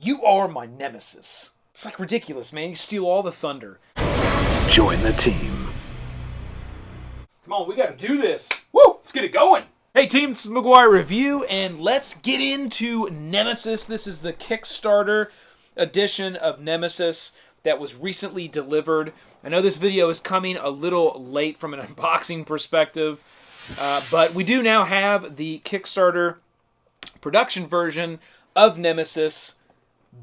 You are my nemesis. It's like ridiculous, man. You steal all the thunder. Join the team. Come on, we gotta do this. Woo! Let's get it going. Hey team, this is McGuire Review, and let's get into Nemesis. This is the Kickstarter edition of Nemesis that was recently delivered. I know this video is coming a little late from an unboxing perspective, but we do now have the Kickstarter production version of Nemesis.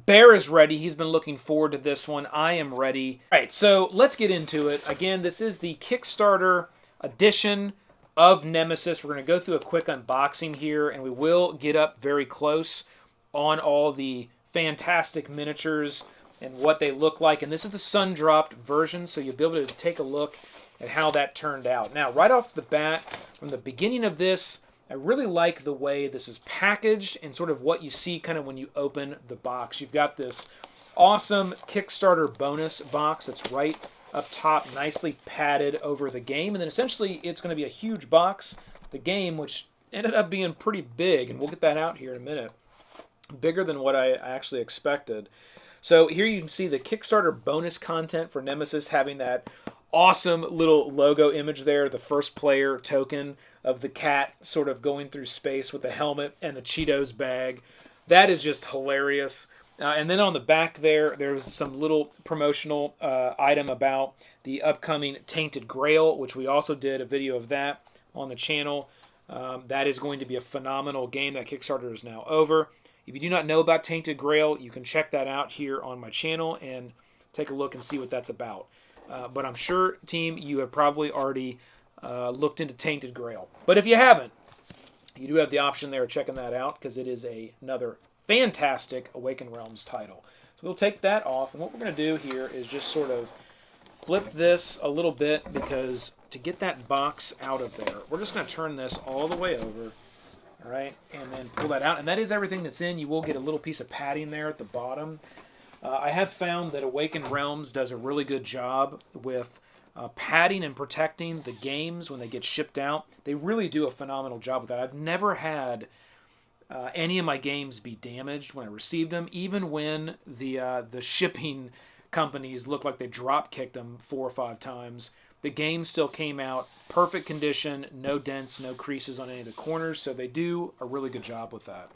Bear is ready. He's been looking forward to this one. I am ready. All right, so let's get into it. Again, this is the Kickstarter edition of Nemesis. We're going to go through a quick unboxing here, and we will get up very close on all the fantastic miniatures and what they look like. And this is the Sundrop version, so you'll be able to take a look at how that turned out. Now, right off the bat, from the beginning of this, I really like the way this is packaged and sort of what you see kind of when you open the box. You've got this awesome Kickstarter bonus box that's right up top, nicely padded over the game. And then essentially it's going to be a huge box, the game, which ended up being pretty big. And we'll get that out here in a minute. Bigger than what I actually expected. So here you can see the Kickstarter bonus content for Nemesis, having that awesome little logo image there, the first player token of the cat sort of going through space with the helmet and the Cheetos bag. That is just hilarious. And then on the back there's some little promotional item about the upcoming Tainted Grail, which we also did a video of that on the channel. That is going to be a phenomenal game. That Kickstarter is now over. If you do not know about Tainted Grail, you can check that out here on my channel and take a look and see what that's about. But I'm sure, team, you have probably already looked into Tainted Grail. But if you haven't, you do have the option there of checking that out because it is another fantastic Awaken Realms title. So we'll take that off, and what we're going to do here is just sort of flip this a little bit, because to get that box out of there, we're just going to turn this all the way over, all right, and then pull that out. And that is everything that's in. You will get a little piece of padding there at the bottom. I have found that Awaken Realms does a really good job with padding and protecting the games when they get shipped out. They really do a phenomenal job with that. I've never had any of my games be damaged when I received them, even when the shipping companies looked like they drop-kicked them 4 or 5 times. The game still came out perfect condition, no dents, no creases on any of the corners, so they do a really good job with that.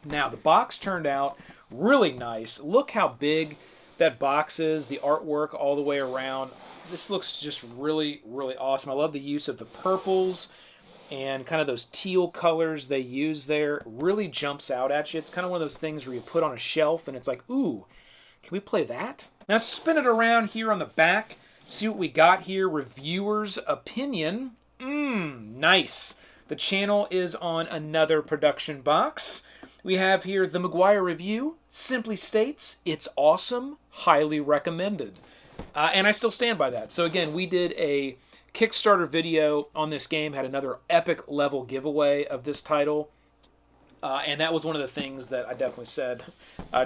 Now, the box turned out really nice. Look how big that box is, the artwork all the way around. This looks just really, really awesome. I love the use of the purples and kind of those teal colors they use there. It really jumps out at you. It's kind of one of those things where you put on a shelf and it's like, ooh, can we play that? Now spin it around here on the back. See what we got here. Reviewer's opinion. Nice. The channel is on another production box. We have here the McGuire Review. Simply states, it's awesome, highly recommended. And I still stand by that. So again, we did a Kickstarter video on this game, had another epic level giveaway of this title. And that was one of the things that I definitely said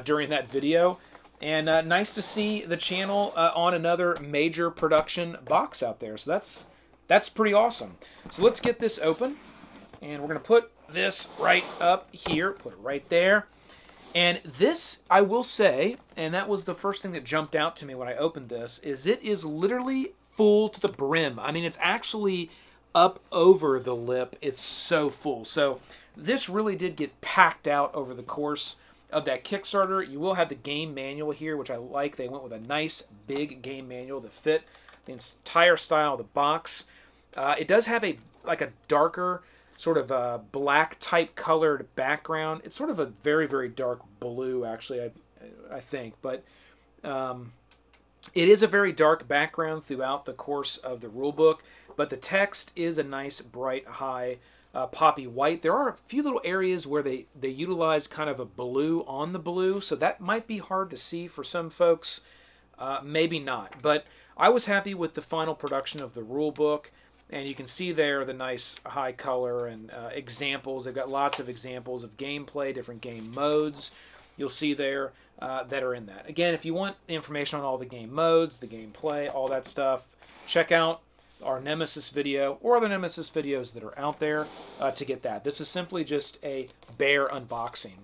during that video. And nice to see the channel on another major production box out there. So that's pretty awesome. So let's get this open. And we're going to put this right up here. Put it right there. And this, I will say, and that was the first thing that jumped out to me when I opened this, is it is literally full to the brim. I mean, it's actually up over the lip. It's so full. So this really did get packed out over the course of that Kickstarter. You will have the game manual here, which I like. They went with a nice big game manual that fit the entire style of the box. It does have a darker sort of a black type colored background. It's sort of a very, very dark blue, actually, I think. But it is a very dark background throughout the course of the rulebook. But the text is a nice, bright, high poppy white. There are a few little areas where they utilize kind of a blue on the blue. So that might be hard to see for some folks. Maybe not. But I was happy with the final production of the rulebook. And you can see there the nice high color and examples. They've got lots of examples of gameplay, different game modes. You'll see there that are in that. Again, if you want information on all the game modes, the gameplay, all that stuff, check out our Nemesis video or other Nemesis videos that are out there to get that. This is simply just a bare unboxing.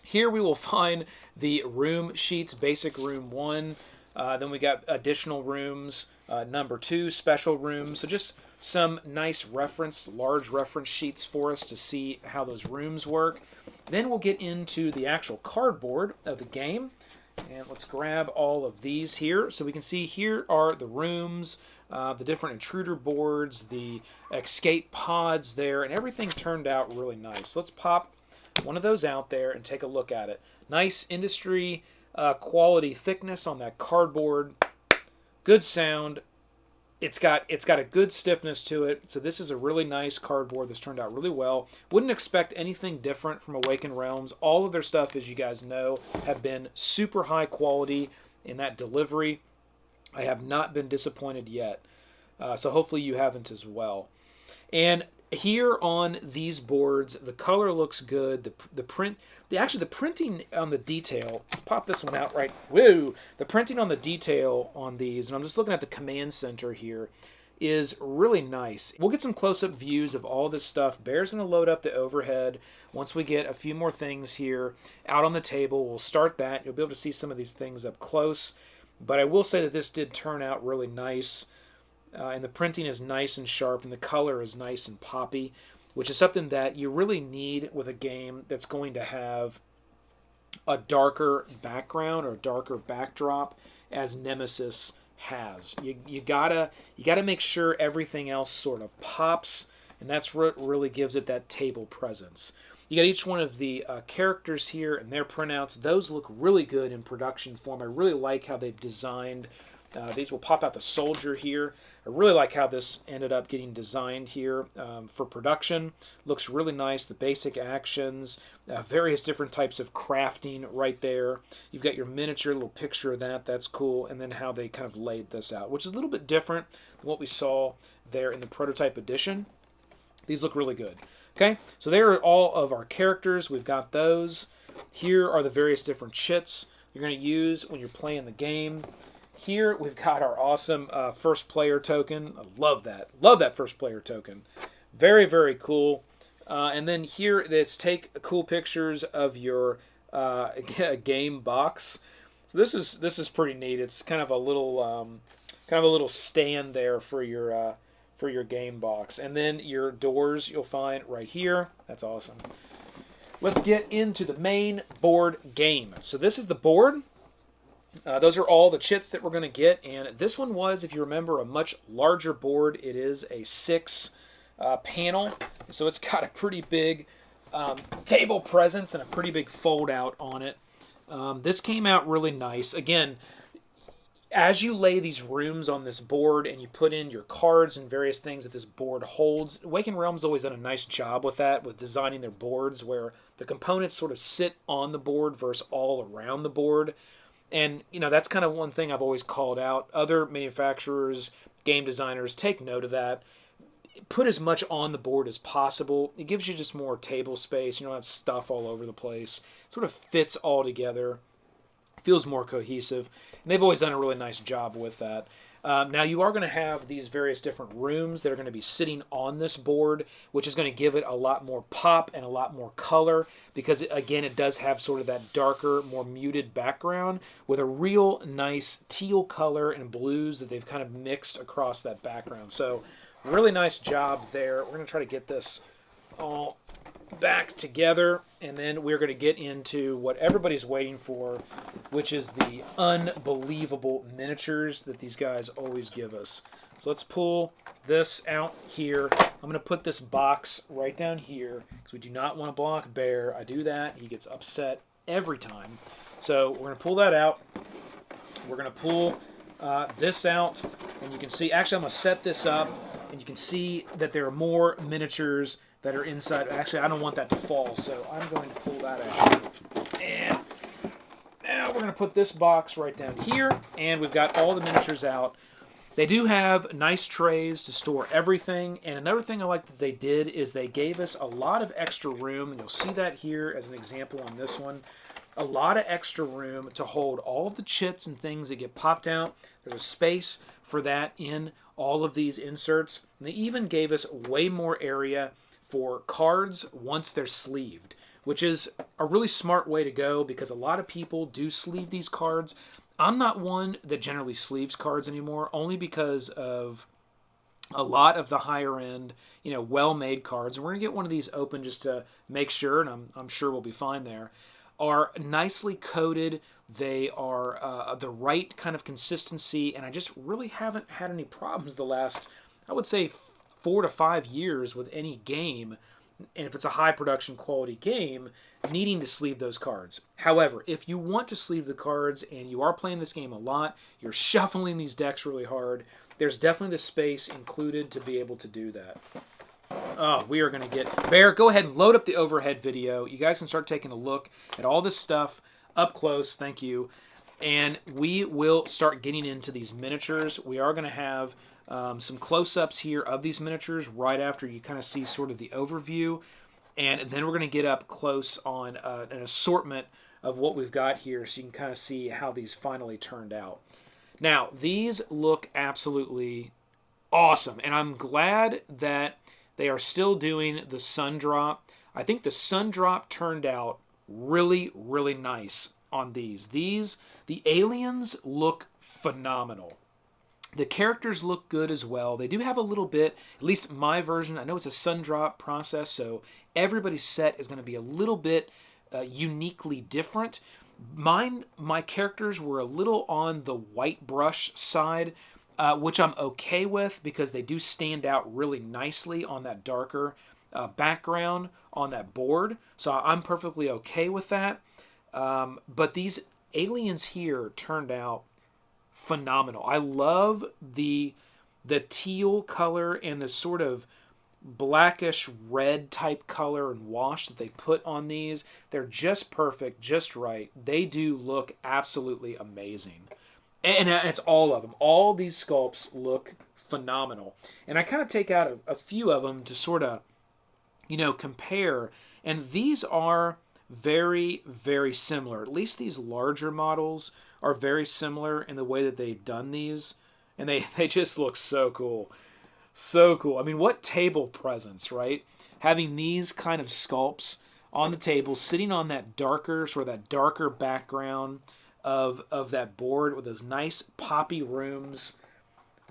Here we will find the room sheets, basic room 1. Then we got additional rooms, number 2, special rooms. So just some nice large reference sheets for us to see how those rooms work. Then we'll get into the actual cardboard of the game. And let's grab all of these here. So we can see here are the rooms, the different intruder boards, the escape pods there, and everything turned out really nice. Let's pop one of those out there and take a look at it. Nice industry quality thickness on that cardboard. Good sound. It's got a good stiffness to it. So this is a really nice cardboard that's turned out really well. Wouldn't expect anything different from Awaken Realms. All of their stuff, as you guys know, have been super high quality in that delivery. I have not been disappointed yet. So hopefully you haven't as well. And here on these boards, the color looks good. The printing on the detail. Let's pop this one out right. Woo! The printing on the detail on these, and I'm just looking at the command center here, is really nice. We'll get some close-up views of all this stuff. Bear's going to load up the overhead. Once we get a few more things here out on the table, we'll start that. You'll be able to see some of these things up close. But I will say that this did turn out really nice. And the printing is nice and sharp, and the color is nice and poppy, which is something that you really need with a game that's going to have a darker background or a darker backdrop, as Nemesis has. You gotta make sure everything else sort of pops, and that's what really gives it that table presence. You got each one of the characters here and their printouts. Those look really good in production form. I really like how they've designed. These will pop out the soldier here. I really like how this ended up getting designed here for production. Looks really nice. The basic actions, various different types of crafting right there. You've got your miniature little picture of that. That's cool. And then how they kind of laid this out, which is a little bit different than what we saw there in the prototype edition. These look really good. Okay, so there are all of our characters. We've got those. Here are the various different chits you're going to use when you're playing the game. Here we've got our awesome first player token. I love that. Love that first player token. Very, very cool. And then here it's take cool pictures of your game box. So this is pretty neat. It's kind of a little stand there for your game box. And then your doors you'll find right here. That's awesome. Let's get into the main board game. So this is the board. Those are all the chits that we're going to get, and this one was, if you remember, a much larger board. It is a 6 panel, so it's got a pretty big table presence and a pretty big fold out on it. This came out really nice. Again, as you lay these rooms on this board and you put in your cards and various things that this board holds, Awaken Realms always done a nice job with that, with designing their boards where the components sort of sit on the board versus all around the board. And, you know, that's kind of one thing I've always called out. Other manufacturers, game designers, take note of that. Put as much on the board as possible. It gives you just more table space. You don't have stuff all over the place. It sort of fits all together. Feels more cohesive. And they've always done a really nice job with that. Now you are going to have these various different rooms that are going to be sitting on this board, which is going to give it a lot more pop and a lot more color because, again, it does have sort of that darker, more muted background with a real nice teal color and blues that they've kind of mixed across that background. So really nice job there. We're going to try to get this all back together, and then we're going to get into what everybody's waiting for, which is the unbelievable miniatures that these guys always give us. So let's pull this out here. I'm going to put this box right down here because we do not want to block Bear. I do that. He gets upset every time. So we're going to pull that out. We're going to pull this out, and you can see, actually I'm going to set this up, and you can see that there are more miniatures that are inside. Actually, I don't want that to fall, so I'm going to pull that out. And now we're going to put this box right down here, and we've got all the miniatures out. They do have nice trays to store everything, and another thing I like that they did is they gave us a lot of extra room, and you'll see that here as an example on this one. A lot of extra room to hold all of the chits and things that get popped out. There's a space for that in all of these inserts. And they even gave us way more area for cards once they're sleeved, which is a really smart way to go because a lot of people do sleeve these cards. I'm not one that generally sleeves cards anymore, only because of a lot of the higher end, well-made cards. And we're going to get one of these open just to make sure, and I'm sure we'll be fine there, are nicely coated. They are the right kind of consistency, and I just really haven't had any problems the last, I would say, 4 to 5 years with any game, and if it's a high production quality game, needing to sleeve those cards. However, if you want to sleeve the cards and you are playing this game a lot, you're shuffling these decks really hard, there's definitely the space included to be able to do that. Oh, we are going to get... Bear, go ahead and load up the overhead video. You guys can start taking a look at all this stuff up close. Thank you. And we will start getting into these miniatures. We are going to have some close-ups here of these miniatures right after you kind of see sort of the overview. And then we're going to get up close on an assortment of what we've got here so you can kind of see how these finally turned out. Now, these look absolutely awesome, and I'm glad that they are still doing the Sundrop. I think the Sundrop turned out really, really nice on these. The aliens look phenomenal. The characters look good as well. They do have a little bit, at least my version, I know it's a Sundrop process, so everybody's set is going to be a little bit uniquely different. My characters were a little on the white brush side, which I'm okay with because they do stand out really nicely on that darker background on that board. So I'm perfectly okay with that. But these aliens here turned out phenomenal. I love the teal color and the sort of blackish red type color and wash that they put on these. They're just perfect, just right. They do look absolutely amazing. And it's all of them. All these sculpts look phenomenal. And I kind of take out a few of them to sort of, compare. And these are very, very similar. At least these larger models are very similar in the way that they've done these. And they just look so cool. So cool. I mean, what table presence, right? Having these kind of sculpts on the table, sitting on that darker background of that board with those nice poppy rooms.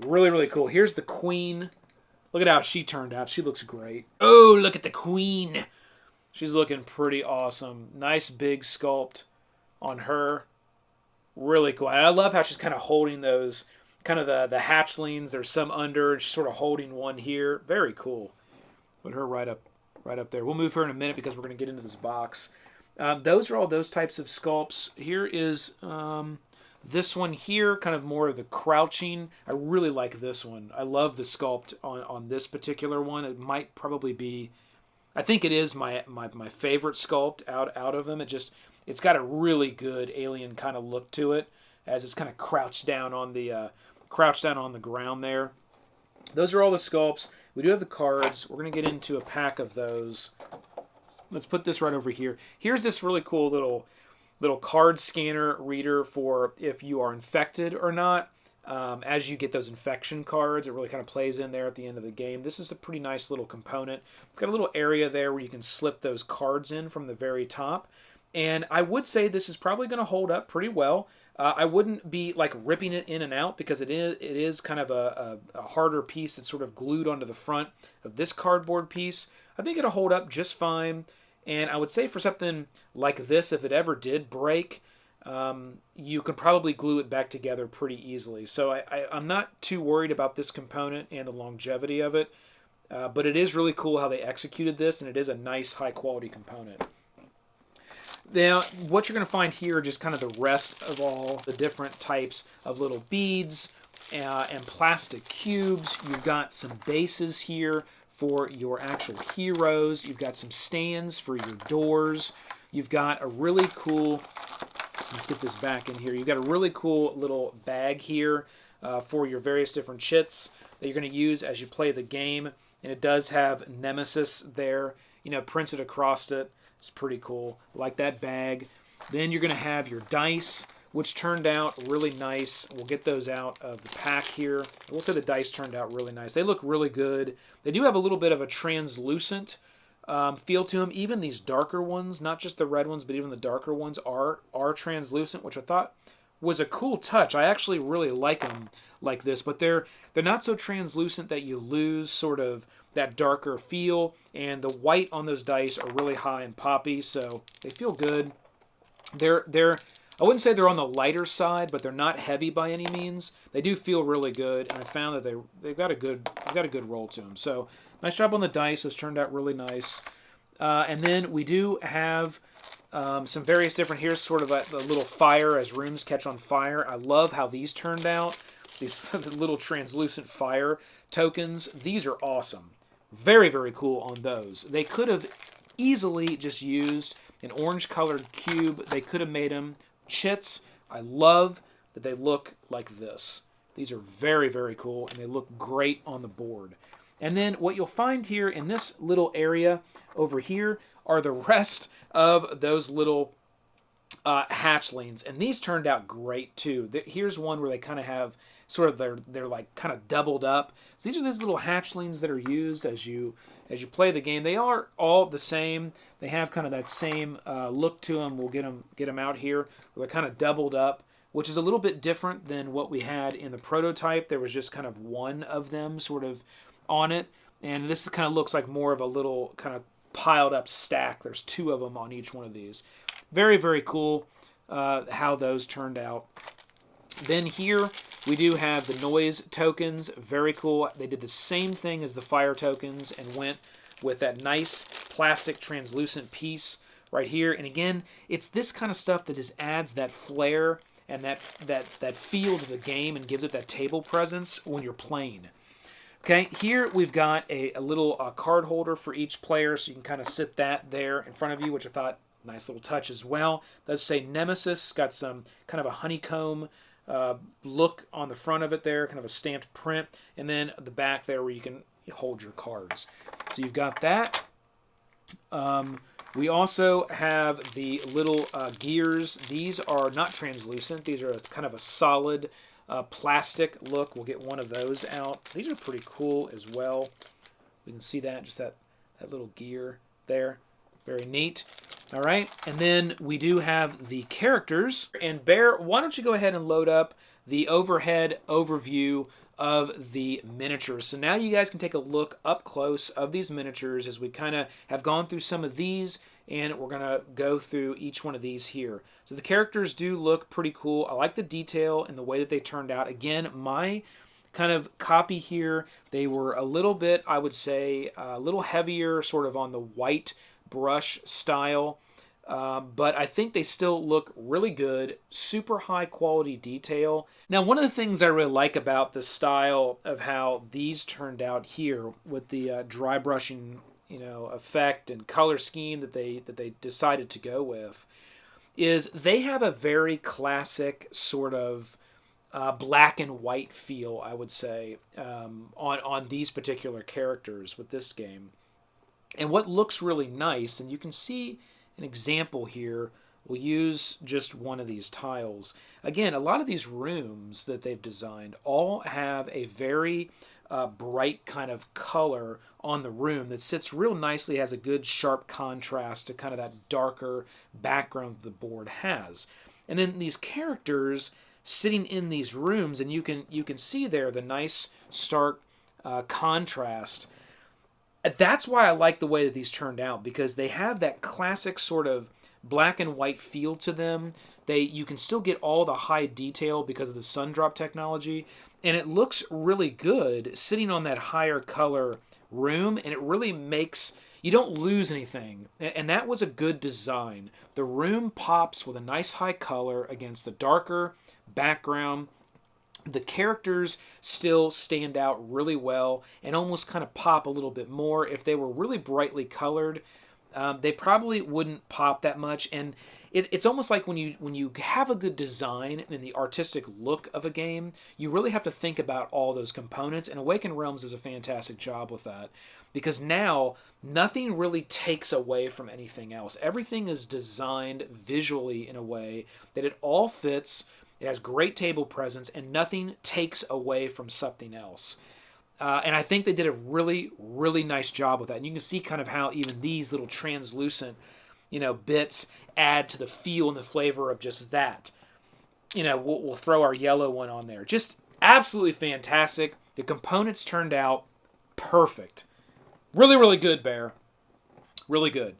Really, really cool. Here's the queen. Look at how she turned out. She looks great. Oh, look at the queen. She's looking pretty awesome. Nice big sculpt on her. Really cool. And I love how she's kind of holding those, kind of the hatchlings. There's some under, and she's sort of holding one here. Very cool. Put her right up there. We'll move her in a minute because we're going to get into this box. Those are all those types of sculpts. Here is this one here, kind of more of the crouching. I really like this one. I love the sculpt on this particular one. It might probably be, I think it is my favorite sculpt out of them. It's got a really good alien kind of look to it as it's kind of crouched down on the ground there. Those are all the sculpts. We do have the cards. We're going to get into a pack of those. Let's put this right over here. Here's this really cool little card scanner reader for if you are infected or not. As you get those infection cards, it really kind of plays in there at the end of the game. This is a pretty nice little component. It's got a little area there where you can slip those cards in from the very top. And I would say this is probably going to hold up pretty well. I wouldn't be like ripping it in and out because it is kind of a harder piece that's sort of glued onto the front of this cardboard piece. I think it'll hold up just fine. And I would say for something like this, if it ever did break, you could probably glue it back together pretty easily. So I'm not too worried about this component and the longevity of it. But it is really cool how they executed this, and it is a nice high-quality component. Now, what you're going to find here are just kind of the rest of all the different types of little beads and plastic cubes. You've got some bases here for your actual heroes. You've got some stands for your doors. You've got a really cool, let's get this back in here. You've got a really cool little bag here for your various different chits that you're going to use as you play the game. And it does have Nemesis there, printed across it. It's pretty cool. I like that bag. Then you're going to have your dice, which turned out really nice. We'll get those out of the pack here. We'll say the dice turned out really nice. They look really good. They do have a little bit of a translucent feel to them. Even these darker ones, not just the red ones, but even the darker ones are translucent, which I thought was a cool touch. I actually really like them like this, but they're not so translucent that you lose sort of that darker feel, and the white on those dice are really high and poppy, so they feel good. They're I wouldn't say they're on the lighter side, but they're not heavy by any means. They do feel really good, and I found that they've got a good roll to them. So nice job on the dice. Those turned out really nice. And then we do have some various different, here's sort of a little fire as rooms catch on fire. I love how these turned out. These little translucent fire tokens. These are awesome. Very, very cool on those. They could have easily just used an orange colored cube. They could have made them chits. I love that they look like this. These are very, very cool, and they look great on the board. And then what you'll find here in this little area over here are the rest of those little hatchlings, and these turned out great too. Here's one where they kind of have sort of they're like kind of doubled up. So these are these little hatchlings that are used as you play the game. They are all the same. They have kind of that same look to them. We'll get them out here. They're kind of doubled up, which is a little bit different than what we had in the prototype. There was just kind of one of them sort of on it, and this kind of looks like more of a little kind of piled up stack. There's two of them on each one of these. Very, very cool how those turned out. Then here we do have the noise tokens. Very cool. They did the same thing as the fire tokens and went with that nice plastic translucent piece right here. And again, it's this kind of stuff that just adds that flair and that feel to the game and gives it that table presence when you're playing. Okay, here we've got a little card holder for each player, so you can kind of sit that there in front of you, which I thought nice little touch as well. It does say Nemesis, got some kind of a honeycomb look on the front of it there, kind of a stamped print, and then the back there where you can hold your cards. So you've got that. We also have the little gears. These are not translucent. These are kind of a solid plastic look. We'll get one of those out. These are pretty cool as well. We can see that, just that little gear there. Very neat. All right, and then we do have the characters. And Bear, why don't you go ahead and load up the overhead overview of the miniatures. So now you guys can take a look up close of these miniatures as we kind of have gone through some of these, and we're going to go through each one of these here. So the characters do look pretty cool. I like the detail and the way that they turned out. Again, my kind of copy here, they were a little bit, I would say, a little heavier sort of on the white brush style. But I think they still look really good, super high quality detail. Now, one of the things I really like about the style of how these turned out here with the dry brushing, effect and color scheme that they decided to go with is they have a very classic sort of black and white feel, I would say, on these particular characters with this game. And what looks really nice, and you can see an example here, we'll use just one of these tiles. Again, a lot of these rooms that they've designed all have a very bright kind of color on the room that sits real nicely, has a good sharp contrast to kind of that darker background the board has. And then these characters sitting in these rooms, and you can see there the nice stark contrast. That's why I like the way that these turned out, because they have that classic sort of black and white feel to them. You can still get all the high detail because of the Sundrop technology, and it looks really good sitting on that higher color room, and it really makes, you don't lose anything, and that was a good design. The room pops with a nice high color against the darker background. The characters still stand out really well and almost kind of pop a little bit more. If they were really brightly colored, they probably wouldn't pop that much. And it's almost like when you have a good design and the artistic look of a game, you really have to think about all those components. And Awaken Realms does a fantastic job with that, because now nothing really takes away from anything else. Everything is designed visually in a way that it all fits. It has great table presence, and nothing takes away from something else. And I think they did a really, really nice job with that. And you can see kind of how even these little translucent, bits add to the feel and the flavor of just that. We'll throw our yellow one on there. Just absolutely fantastic. The components turned out perfect. Really, really good, Bear. Really good.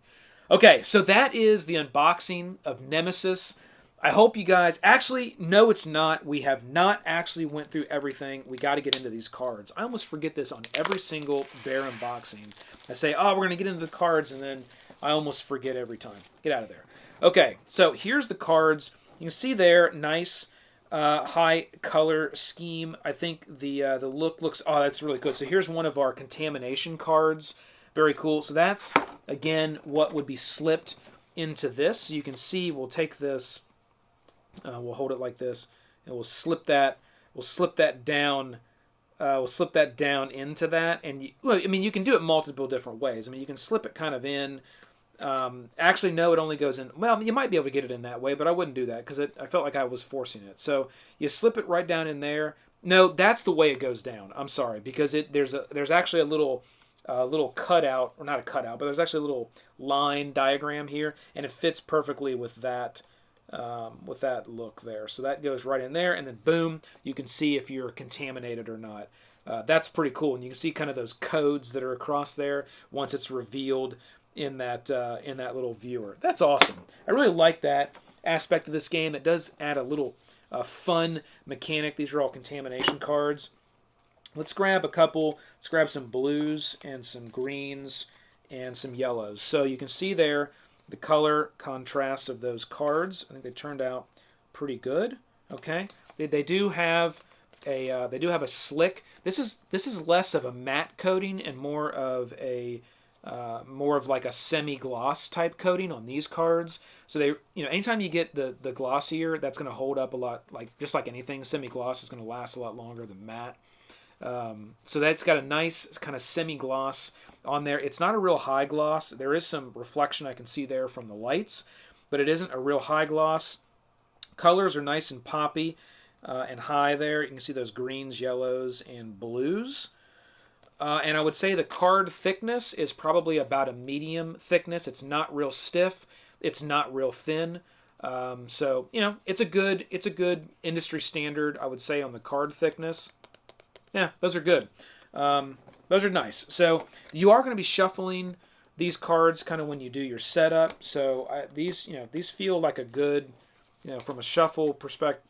Okay, so that is the unboxing of Nemesis. I hope you guys... Actually, no, it's not. We have not actually went through everything. We got to get into these cards. I almost forget this on every single Bear unboxing. I say, oh, we're going to get into the cards, and then I almost forget every time. Get out of there. Okay, so here's the cards. You can see there, nice high color scheme. I think the look looks... Oh, that's really good. So here's one of our contamination cards. Very cool. So that's, again, what would be slipped into this. So you can see, we'll take this... we'll hold it like this, and we'll slip that down. We'll slip that down into that, and you can do it multiple different ways. You can slip it kind of in. Actually, no, it only goes in. Well, you might be able to get it in that way, but I wouldn't do that because I felt like I was forcing it. So you slip it right down in there. No, that's the way it goes down. I'm sorry, because there's actually a little cutout, or not a cutout, but there's actually a little line diagram here, and it fits perfectly with that look there. So that goes right in there, and then boom, you can see if you're contaminated or not. That's pretty cool, and you can see kind of those codes that are across there once it's revealed in that little viewer. That's awesome. I really like that aspect of this game. It does add a little fun mechanic. These are all contamination cards. Let's grab a couple. Let's grab some blues and some greens and some yellows. So you can see there the color contrast of those cards. I think they turned out pretty good. Okay, they do have a slick. This is less of a matte coating and more of like a semi-gloss type coating on these cards. So they, anytime you get the glossier, that's going to hold up a lot. Just like anything, semi-gloss is going to last a lot longer than matte. So that's got a nice kind of semi-gloss on there. It's not a real high gloss. There is some reflection I can see there from the lights, but it isn't a real high gloss. Colors are nice and poppy and high there. You can see those greens, yellows, and blues. And I would say the card thickness is probably about a medium thickness. It's not real stiff. It's not real thin. So it's a good industry standard, I would say, on the card thickness. Yeah, those are good. Those are nice. So you are going to be shuffling these cards kind of when you do your setup. So these feel like a good, from a shuffle perspective.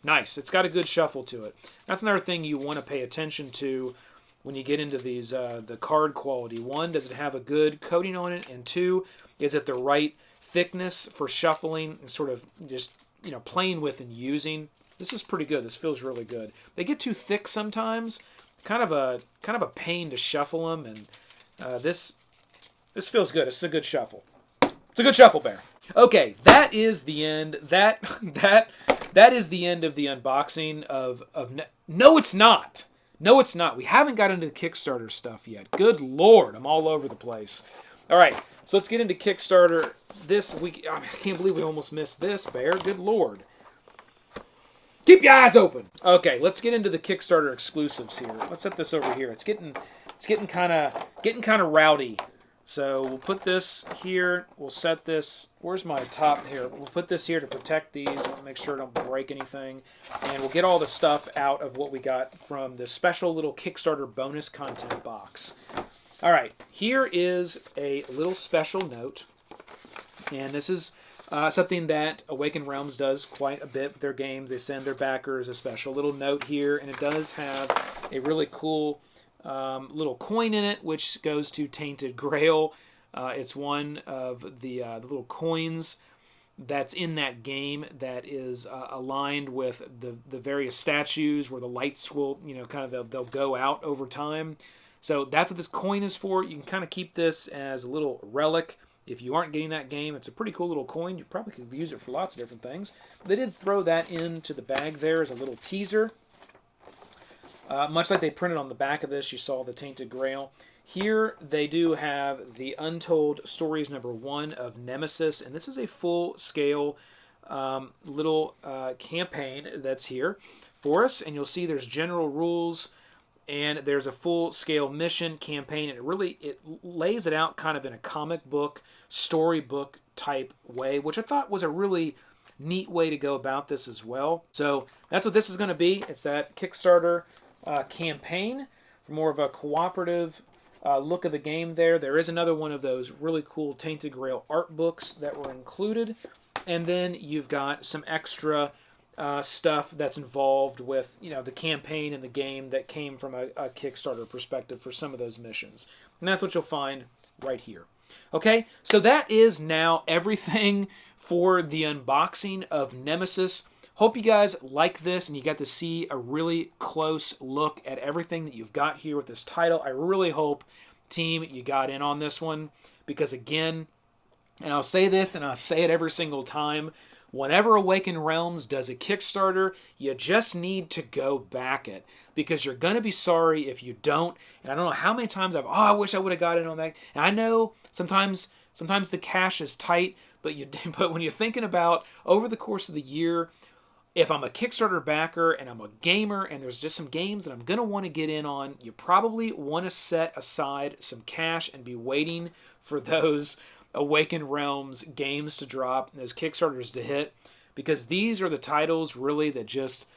Nice. It's got a good shuffle to it. That's another thing you want to pay attention to when you get into these, the card quality. One, does it have a good coating on it? And two, is it the right thickness for shuffling and sort of just, playing with and using? This is pretty good. This feels really good. They get too thick sometimes. Kind of a pain to shuffle them, and this feels good. It's a good shuffle. It's a good shuffle, Bear. Okay, that is the end. That is the end of the unboxing of No, it's not. No, it's not. We haven't got into the Kickstarter stuff yet. Good Lord, I'm all over the place. All right, so let's get into Kickstarter this week. I can't believe we almost missed this, Bear. Good Lord. Keep your eyes open. Okay, let's get into the Kickstarter exclusives here. Let's set this over here. It's getting kind of rowdy. So we'll put this here. We'll set this. Where's my top here? We'll put this here to protect these. We'll make sure I don't break anything. And we'll get all the stuff out of what we got from this special little Kickstarter bonus content box. All right, here is a little special note. And this is something that Awaken Realms does quite a bit with their games. They send their backers a special little note here, and it does have a really cool little coin in it, which goes to Tainted Grail. It's one of the little coins that's in that game that is aligned with the various statues where the lights will, they'll go out over time. So that's what this coin is for. You can kind of keep this as a little relic. If you aren't getting that game, it's a pretty cool little coin. You probably could use it for lots of different things. They did throw that into the bag there as a little teaser. Much like they printed on the back of this, you saw the Tainted Grail. Here they do have the Untold Stories #1 of Nemesis, and this is a full-scale little campaign that's here for us. And you'll see there's general rules. and there's a full-scale mission campaign, and it lays it out kind of in a comic book, storybook type way, which I thought was a really neat way to go about this as well. So that's what this is going to be. It's that Kickstarter campaign for more of a cooperative look of the game there. There is another one of those really cool Tainted Grail art books that were included. And then you've got some extra stuff that's involved with, the campaign and the game that came from a Kickstarter perspective for some of those missions. And that's what you'll find right here. Okay, so that is now everything for the unboxing of Nemesis. Hope you guys like this and you got to see a really close look at everything that you've got here with this title. I really hope, team, you got in on this one, because again, and I'll say this and I'll say it every single time, whenever Awaken Realms does a Kickstarter, you just need to go back it, because you're going to be sorry if you don't. And I don't know how many times I wish I would have got in on that. And I know sometimes the cash is tight, but when you're thinking about over the course of the year, if I'm a Kickstarter backer and I'm a gamer and there's just some games that I'm going to want to get in on, you probably want to set aside some cash and be waiting for those Awaken Realms games to drop, those Kickstarters to hit, because these are the titles really that just,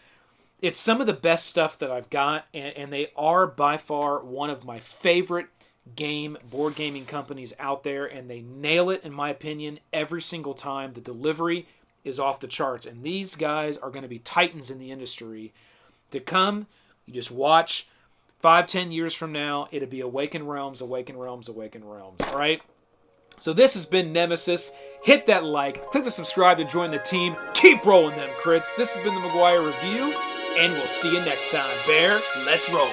it's some of the best stuff that I've got, and they are by far one of my favorite board gaming companies out there, and they nail it, in my opinion, every single time. The delivery is off the charts, and these guys are going to be titans in the industry to come. You just watch 5-10 years from now, it'll be Awaken Realms, Awaken Realms, Awaken Realms, all right? So this has been Nemesis. Hit that like, click the subscribe to join the team. Keep rolling them crits. This has been the McGuire Review, and we'll see you next time. Bear, let's roll.